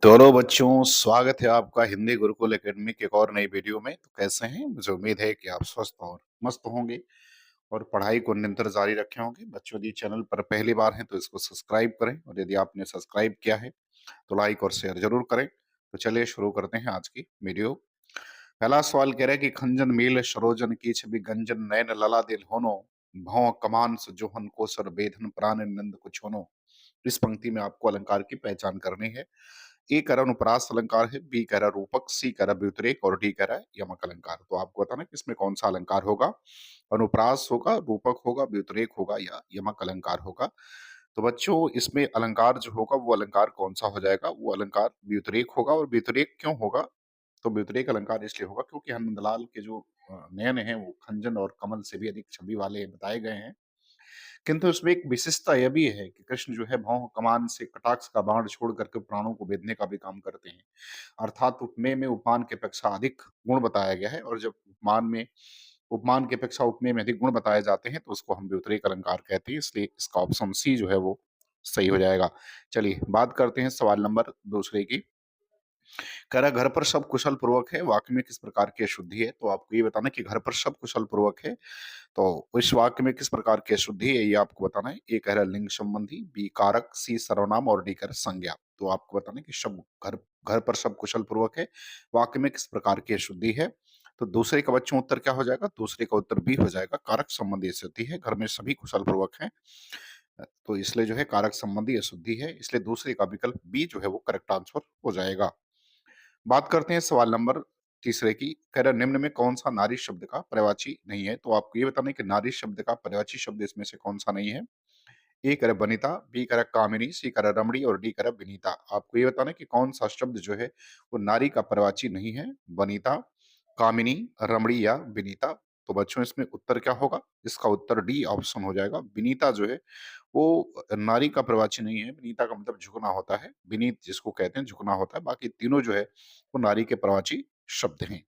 तो हेलो बच्चों, स्वागत है आपका हिंदी गुरुकुल एकेडमी के एक और नई वीडियो में। तो कैसे हैं? मुझे उम्मीद है कि आप स्वस्थ और मस्त होंगे और पढ़ाई को निरंतर जारी रखे होंगे। बच्चों, यदि चैनल पर पहली बार हैं तो इसको सब्सक्राइब करें, और यदि आपने सब्सक्राइब किया है तो लाइक और शेयर जरूर करें। तो चलिए शुरू करते हैं आज की वीडियो। पहला सवाल कह रहा है कि खंजन मील सरोजन की छवि गंजन नयन लला दिल होनो, भौं कमान जोहन कोसर बेधन प्राण नंद कुछ होनो। इस पंक्ति में आपको अलंकार की पहचान करनी है। ए कह रहा अनुप्रास अलंकार है, बी कह रहा रूपक, सी कह रहा व्युतिरेक और डी कह रहा है यमक अलंकार। तो आपको बताना कि इसमें कौन सा अलंकार होगा। अनुप्रास होगा, रूपक होगा, व्युतिरेक होगा या यमक अलंकार होगा। तो बच्चों, इसमें अलंकार जो होगा वो अलंकार कौन सा हो जाएगा? वो अलंकार व्युतिरेक होगा। और व्युतिरेक क्यों होगा? तो व्युतिरेक अलंकार इसलिए होगा क्योंकि हनुमंतलाल के जो नयन है वो खंजन और कमल से भी अधिक छवि वाले बताए गए हैं। किंतु इसमें एक विशिष्टता यह भी है कि कृष्ण जो है भौं कमान से कटाक्ष का बाण छोड़ करके प्राणों को भेदने का भी काम करते हैं। अर्थात उपमेय में उपमान की अपेक्षा अधिक गुण बताया गया है, और जब उपमान की अपेक्षा उपमेय में अधिक गुण बताए जाते हैं तो उसको हम व्युतिरेक अलंकार कहते हैं। इसलिए इसका ऑप्शन सी जो है वो सही हो जाएगा। चलिए बात करते हैं सवाल नंबर दूसरे की। कह रहा घर पर सब कुशल पूर्वक है, वाक्य में किस प्रकार की अशुद्धि है? तो आपको ये बताना कि घर पर सब कुशल पूर्वक है, तो इस वाक्य में किस प्रकार की अशुद्धि है ये आपको बताना है। ए कह रहा है लिंग संबंधी, बी कारक, सी सर्वनाम और डी कह रहा है संज्ञा। तो आपको बताना है कि सब घर घर पर सब कुशल पूर्वक है, वाक्य में किस प्रकार की अशुद्धि है। तो दूसरे का बच्चों उत्तर क्या हो जाएगा? दूसरे का उत्तर बी हो जाएगा, कारक संबंधी अशुद्धि है, घर में सभी कुशल पूर्वक है। तो इसलिए जो है कारक संबंधी अशुद्धि है, इसलिए दूसरे का विकल्प बी जो है वो करेक्ट आंसर हो जाएगा। बात करते हैं सवाल नंबर तीसरे की। कह रहा निम्न में कौन सा नारी शब्द का पर्यायवाची नहीं है? तो आपको ये बताना है कि नारी शब्द का पर्यायवाची शब्द इसमें से कौन सा नहीं है। ए कह रहा वनिता, बी कह रहा कामिनी, सी कह रहा रमणी और डी कह रहा विनीता। आपको ये बताना है कि कौन सा शब्द जो है वो नारी का पर्यायवाची नहीं है। वनिता, कामिनी, रमणी या विनीता। तो बच्चों इसमें उत्तर क्या होगा? इसका उत्तर डी ऑप्शन हो जाएगा। विनीता जो है वो नारी का पर्यायवाची नहीं है। विनीता का मतलब झुकना होता है, विनीत जिसको कहते हैं झुकना होता है। बाकी तीनों जो है वो नारी के पर्यायवाची शब्द हैं।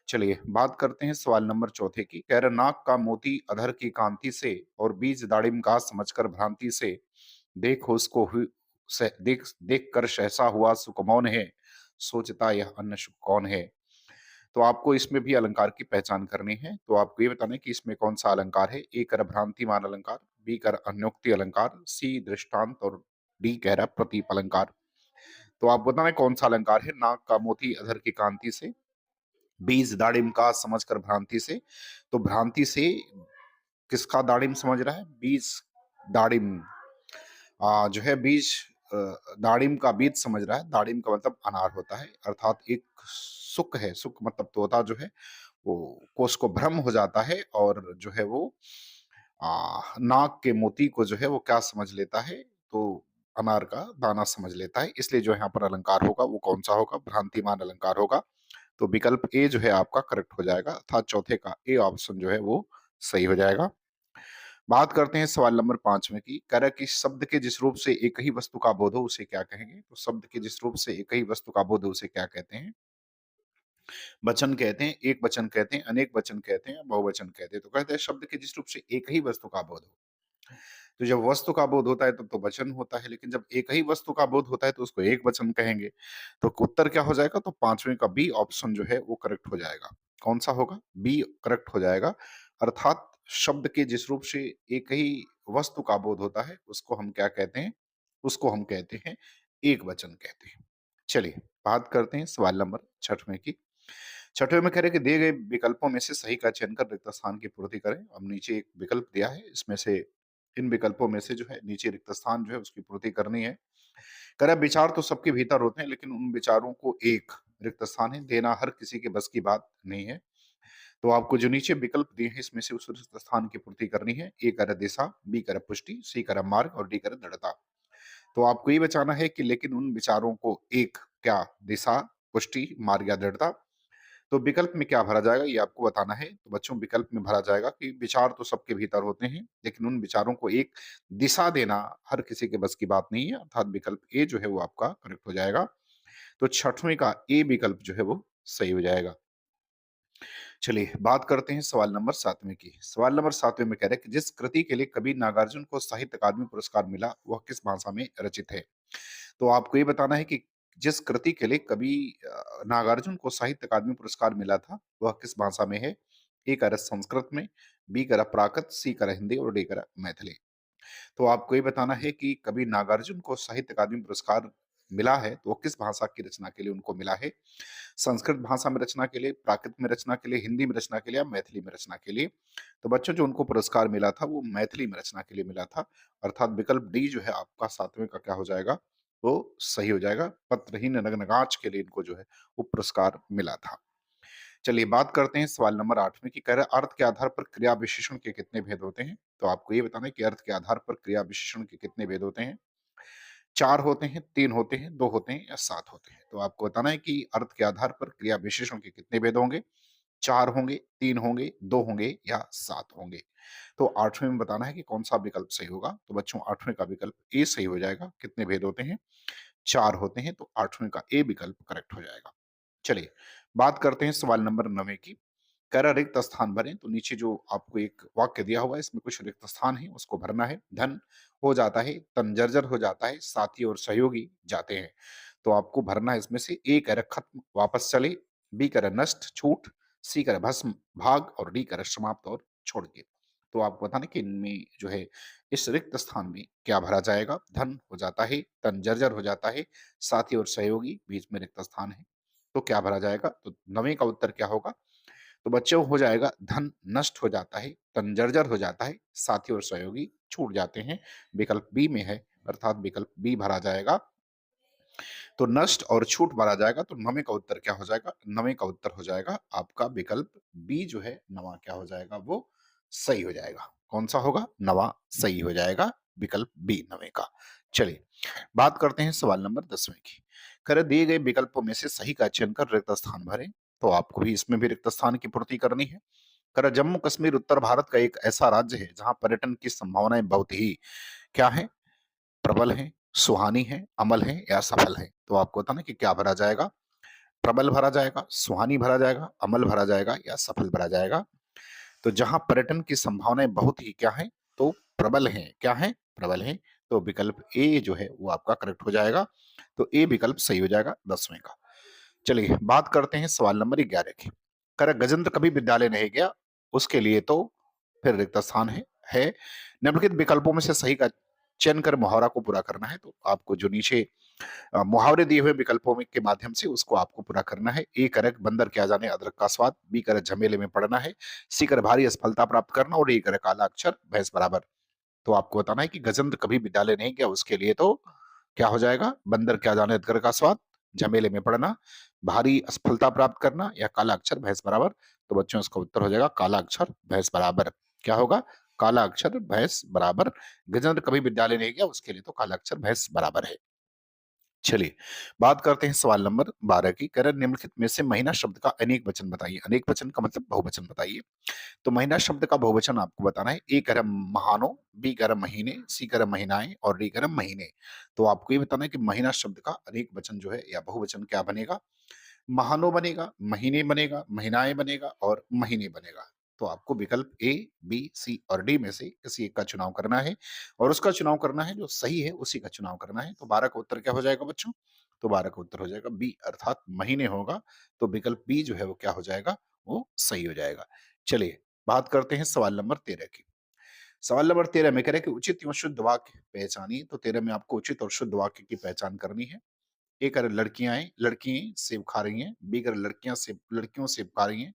चलिए बात करते हैं सवाल नंबर चौथे की। कह रहा नाक का मोती अधर की कांति से और बीज दाड़िम का समझकर भ्रांति से, देख उसको देख देख कर सहसा हुआ सुख मौन है, सोचता यह अन्य सुख कौन है। तो आपको इसमें भी अलंकार की पहचान करनी है। तो आपको ये बताना है कि इसमें कौन सा अलंकार है। ए कर भ्रांतिमान अलंकार, बी कर अन्योक्ति अलंकार, सी दृष्टांत और डी कह रहा प्रतीप अलंकार। तो आप बताना है कौन सा अलंकार है। नाक का मोती अधर की कांति से, बीज दाड़िम का समझकर भ्रांति से। तो भ्रांति से किसका दाड़िम समझ रहा है? बीज दाड़िम जो है बीज अ, दाड़िम का बीज समझ रहा है। दाड़िम का मतलब अनार होता है, अर्थात एक सुख है। सुख मतलब तोता जो है वो को उसको भ्रम हो जाता है, और जो है वो नाक के मोती को जो है वो क्या समझ लेता है? तो अनार का दाना समझ लेता है। इसलिए जो यहाँ पर अलंकार होगा वो कौन सा होगा? भ्रांतिमान अलंकार होगा। तो विकल्प ए जो है आपका करेक्ट हो जाएगा, अर्थात चौथे का ए ऑप्शन जो है वो सही हो जाएगा। बात करते हैं सवाल नंबर 5 में की। कह रहा है कि शब्द के जिस रूप से एक ही वस्तु का बोध हो उसे क्या कहेंगे? तो शब्द के जिस रूप से एक ही वस्तु का बोध हो उसे क्या कहते हैं? वचन कहते हैं, एक वचन कहते हैं, अनेक वचन कहते हैं, बहुवचन कहते हैं। तो कहते हैं शब्द के जिस रूप से एक ही वस्तु का बोध हो। तो जब वस्तु का बोध होता है तब तो वचन होता है, लेकिन जब एक ही वस्तु का बोध होता है तो उसको एक वचन कहेंगे। तो उत्तर क्या हो जाएगा? तो पांचवें का बी ऑप्शन जो है वो करेक्ट हो जाएगा। कौन सा होगा? बी करेक्ट हो जाएगा। अर्थात शब्द के जिस रूप से एक ही वस्तु का बोध होता है उसको हम क्या कहते हैं? उसको हम कहते हैं एक वचन कहते हैं। चलिए बात करते हैं सवाल नंबर छठवें की। छठवें में कह रहे हैं कि दिए गए विकल्पों में से सही का चयन कर रिक्त स्थान की पूर्ति करें। अब नीचे एक विकल्प दिया है, इसमें से इन विकल्पों में से जो है नीचे रिक्त स्थान जो है उसकी पूर्ति करनी है। कह रहा है विचार तो सबके भीतर होते हैं, लेकिन उन विचारों को एक रिक्त स्थान है देना हर किसी के बस की बात नहीं है। तो आपको जो नीचे विकल्प दिए हैं इसमें से उस रिक्त स्थान की पूर्ति करनी है। ए कर दिशा, बी कर पुष्टि, सी कर मार्ग और डी कर दृढ़ता। तो आपको ये बचाना है कि लेकिन उन विचारों को एक क्या? दिशा, पुष्टि, मार्ग या दृढ़ता। तो विकल्प में क्या भरा जाएगा ये आपको बताना है। तो बच्चों विकल्प में भरा जाएगा कि विचार तो सबके भीतर होते हैं, लेकिन उन विचारों को एक दिशा देना हर किसी के बस की बात नहीं है, अर्थात विकल्प ए जो है वो आपका करेक्ट हो जाएगा। तो छठवें का ए विकल्प जो है वो सही हो जाएगा। चलिए बात करते हैं सवाल नंबर 7वें की। सवाल नंबर 7वें में कह रहे हैं कि जिस कृति के लिए कवि नागार्जुन को साहित्य अकादमी पुरस्कार मिला वह किस भाषा में रचित है? तो आपको ये बताना है कि जिस कृति के लिए कवि नागार्जुन को साहित्य अकादमी पुरस्कार मिला था, वह किस भाषा में है? ए करा संस्कृत में, बी करा प्राकृत, सी करा हिंदी और डी करा मैथिली। तो आपको ये बताना है कि कवि नागार्जुन को साहित्य अकादमी पुरस्कार मिला है, तो वो किस भाषा की रचना के लिए उनको मिला है? संस्कृत भाषा में रचना के लिए, प्राकृत में रचना के लिए, हिंदी में रचना के लिए या मैथिली में रचना के लिए? तो बच्चों, जो उनको पुरस्कार मिला था वो मैथिली में रचना के लिए मिला था, अर्थात विकल्प डी जो है आपका 7वें का क्या हो जाएगा? वो सही हो जाएगा। पत्रहीन नग्नगाच के लिए इनको जो है वो पुरस्कार मिला था। चलिए बात करते हैं सवाल नंबर 8 में कि कह रहा है अर्थ के आधार पर क्रिया विशेषण के कितने भेद होते हैं? तो आपको ये बताना है कि अर्थ के आधार पर क्रिया विशेषण के कितने भेद होते हैं? 4 होते हैं, 3 होते हैं, 2 होते हैं या 7 होते हैं? तो आपको बताना है कि अर्थ के आधार पर क्रिया विशेषण के कितने भेद होंगे? 4 होंगे, 3 होंगे, 2 होंगे या 7 होंगे? तो 8वें में बताना है कि कौन-सा विकल्प सही होगा। तो बच्चों 8वें का विकल्प ए सही हो जाएगा। कितने भेद होते हैं? 4 होते हैं, तो 8वें का ए विकल्प करेक्ट हो जाएगा। चलिए, बात करते हैं सवाल नंबर 9 की। कह रहा रिक्त स्थान भरें, तो नीचे जो आपको एक वाक्य दिया हुआ है, इसमें कुछ रिक्त स्थान है, उसको भरना है। धन हो जाता है, तन जर्जर हो जाता है, साथी और सहयोगी जाते हैं। तो आपको भरना है इसमें से ए कह रहा खत्म, वापस चले, बी कह रहा नष्ट, छूट, सी कह रहा भस्म, भाग और डी कह रहा समाप्त और छोड़ के। तो आपको बताना कि इनमें जो है इस रिक्त स्थान में क्या भरा जाएगा? धन हो जाता है, तन जर्जर हो जाता है, साथी और सहयोगी बीच में रिक्त स्थान है। तो क्या भरा जाएगा? तो 9वें का उत्तर क्या होगा? तो बच्चों हो जाएगा धन नष्ट हो जाता है, तन जर्जर हो जाता है, साथी और सहयोगी छूट जाते हैं। विकल्प बी में है, अर्थात विकल्प बी भरा जाएगा। तो नष्ट और छूट भरा जाएगा, तो 9वें का उत्तर क्या हो जाएगा? 9वें का उत्तर हो जाएगा आपका विकल्प बी जो है 9वां क्या हो जाएगा? वो सही हो जाएगा। कौन-सा होगा? 9वां सही हो जाएगा, विकल्प बी 9वें का। चलिए, बात करते हैं सवाल नंबर 10वें की। कह रहे दिए गए विकल्पों में से सही का चयन कर रिक्त स्थान भरें। तो आपको भी इसमें भी रिक्त स्थान की पूर्ति करनी है। कह रहा जम्मू कश्मीर उत्तर भारत का एक ऐसा राज्य है जहां पर्यटन की संभावनाएं बहुत ही क्या है? प्रबल है, सुहानी है, अमल है या सफल है? तो आपको बताना कि क्या भरा जाएगा? प्रबल भरा जाएगा, सुहानी भरा जाएगा, अमल भरा जाएगा या सफल भरा जाएगा? तो जहां पर्यटन की संभावनाएं बहुत ही क्या है? तो प्रबल हैं। क्या है? प्रबल हैं। तो विकल्प ए जो है वो आपका करेक्ट हो जाएगा। तो ए विकल्प सही हो जाएगा 10वें का। चलिए बात करते हैं सवाल नंबर 11 की। कह रहा गजेंद्र कभी विद्यालय नहीं गया, उसके लिए तो फिर रिक्त स्थान है। निम्नलिखित विकल्पों में से सही का चयन कर मुहावरा को पूरा करना है। तो आपको जो नीचे मुहावरे दिए हुए विकल्पों के माध्यम से उसको आपको पूरा करना है। ए करेक्ट बंदर क्या जाने अदरक का स्वाद, बी करेक्ट झमेले में पड़ना है, सी करेक्ट भारी असफलता प्राप्त करना और डी करेक्ट काला अक्षर भैंस बराबर। तो आपको बताना है कि गजेंद्र कभी विद्यालय नहीं गया, उसके लिए तो क्या हो जाएगा? बंदर क्या जाने अदरक का स्वाद, झमेले में पड़ना, भारी असफलता प्राप्त करना या काला अक्षर भैंस बराबर। तो बच्चों इसका उत्तर हो जाएगा काला अक्षर भैंस बराबर। क्या होगा? काला अक्षर भैंस बराबर। गजेंद्र कभी विद्यालय नहीं गया, उसके लिए तो काला अक्षर भैंस बराबर है। चलिए, बात करते हैं सवाल नंबर 12 की। कह रहा है निम्नलिखित में से महीना शब्द का अनेक वचन बताइए। अनेक वचन का मतलब बहुवचन बताइए। तो महीना शब्द का बहुवचन आपको बताना है। ए कह रहा महानों, बी कह रहा महीने, सी कह रहा महीनाएं और डी कह रहा महीने। तो आपको ये बताना है कि महीना शब्द का अनेक वचन जो है या बहुवचन क्या बनेगा? महानों बनेगा, महीने बनेगा, महीनाएं बनेगा और महीने बनेगा। तो आपको विकल्प ए, बी, सी और डी में से किसी एक का चुनाव करना है और उसका चुनाव करना है जो सही है उसी का चुनाव करना है। तो 12 का उत्तर क्या हो जाएगा बच्चों? तो 12 का उत्तर हो जाएगा बी अर्थात महीने होगा। तो विकल्प बी जो है वो क्या हो जाएगा? वो सही हो जाएगा। चलिए बात करते हैं सवाल नंबर 13 की। सवाल नंबर 13 में कह रहे हैं कि उचित एवं शुद्ध वाक्य पहचानिए। तो 13 में आपको उचित और शुद्ध वाक्य की पहचान करनी है। ए कर लड़कियाँ सेब खा रही हैं, बी कर लड़कियों सेब खा रही हैं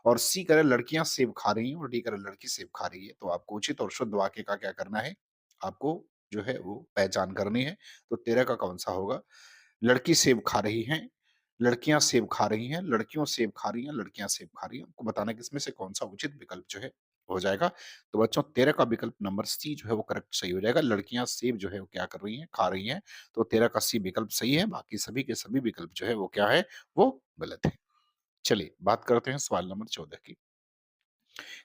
और सी करे लड़कियाँ सेब खा रही हैं और डी करे लड़की सेब खा रही है। तो आपको उचित और शुद्ध वाक्य का क्या करना है? आपको जो है वो पहचान करनी है। तो 13 का कौन-सा होगा? लड़की सेब खा रही हैं, लड़कियाँ सेब खा रही हैं, लड़कियों सेब खा रही हैं, लड़कियाँ सेब खा रही हैं। आपको बताना है कि इसमें से कौन-सा उचित विकल्प जो है हो जाएगा। तो बच्चों 13 का विकल्प नंबर सी जो है वो करेक्ट सही हो जाएगा। लड़कियाँ सेब जो है वो क्या कर रही हैं? खा रही हैं। तो 13 का सी विकल्प सही है, बाकी सभी के सभी विकल्प जो है वो क्या है? वो गलत है। चलिए बात करते हैं सवाल नंबर 14 की।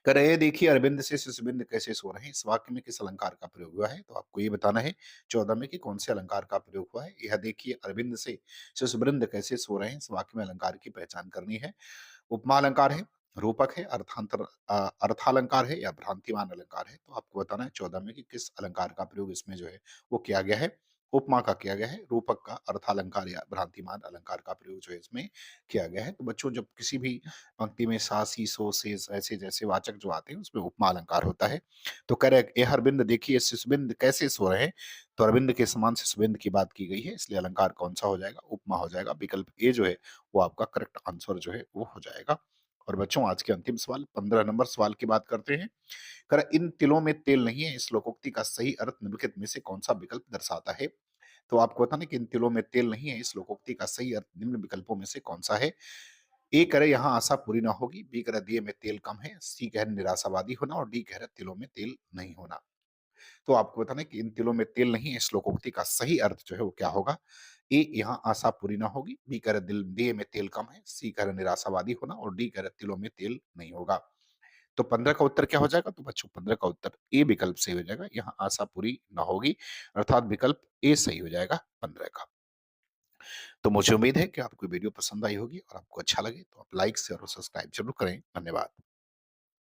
कह रहे हैं देखिए अरविंद से शिशुबिंद कैसे सो रहे हैं। इस वाक्य में किस अलंकार का प्रयोग हुआ है? तो आपको ये बताना है 14 में कि कौन से अलंकार का प्रयोग हुआ है। यह देखिए अरविंद से शिशुवृंद कैसे सो रहे हैं। इस वाक्य में अलंकार की पहचान करनी है। उपमा अलंकार है, रूपक है, अर्थालंकार है या भ्रांतिमान अलंकार है। तो आपको बताना है 14 में कि किस अलंकार का प्रयोग इसमें जो है वो किया गया है। उपमा का किया गया है, रूपक का अर्थालंकार या भ्रांतिमान अलंकार का प्रयोग जो है इसमें किया गया है। तो बच्चों जब किसी भी पंक्ति में सा, सी, सो, से, ऐसे जैसे वाचक जो आते हैं उसमें उपमा अलंकार होता है। तो कह रहे ए हरबिंद देखिए शिशुबिंद कैसे सो रहे हैं, तो अरविंद के समान शिशुबिंद की बात की गई है, इसलिए अलंकार कौन सा हो जाएगा? उपमा हो जाएगा। विकल्प ए जो है वो आपका करेक्ट आंसर जो है वो हो जाएगा। और बच्चों आज के अंतिम सवाल 15 नंबर सवाल की बात करते हैं। कर इन तिलों में तेल नहीं है, इस लोकोक्ति का सही अर्थ निम्नलिखित में से कौन सा विकल्प दर्शाता है? तो आपको पता ना कि इन तिलों में तेल नहीं है, इस लोकोक्ति का सही अर्थ निम्न विकल्पों में से कौन सा है? ए करे यहाँ आशा पूरी ना होगी, बी करे दिए में तेल कम है, सी कह रहे निराशावादी होना और डी कह रहे तिलों में तेल नहीं होना। तो आपको बताना कि इन तिलों में तेल नहीं है, श्लोकोक्ति का सही अर्थ जो है वो क्या होगा? ए यहाँ आशा पूरी ना होगी, बी कह रहे दिल दिए में तेल कम है, सी कह रहे निराशावादी होना और डी कह रहे तिलों में तेल नहीं होगा। तो 15 का उत्तर क्या हो जाएगा? तो बच्चों 15 का उत्तर ए विकल्प सही हो जाएगा, यहाँ आशा पूरी ना होगी, अर्थात विकल्प ए सही हो जाएगा 15 का। तो मुझे उम्मीद है कि आपको वीडियो पसंद आई होगी और आपको अच्छा लगे तो आप लाइक शेयर और सब्सक्राइब जरूर करें। धन्यवाद।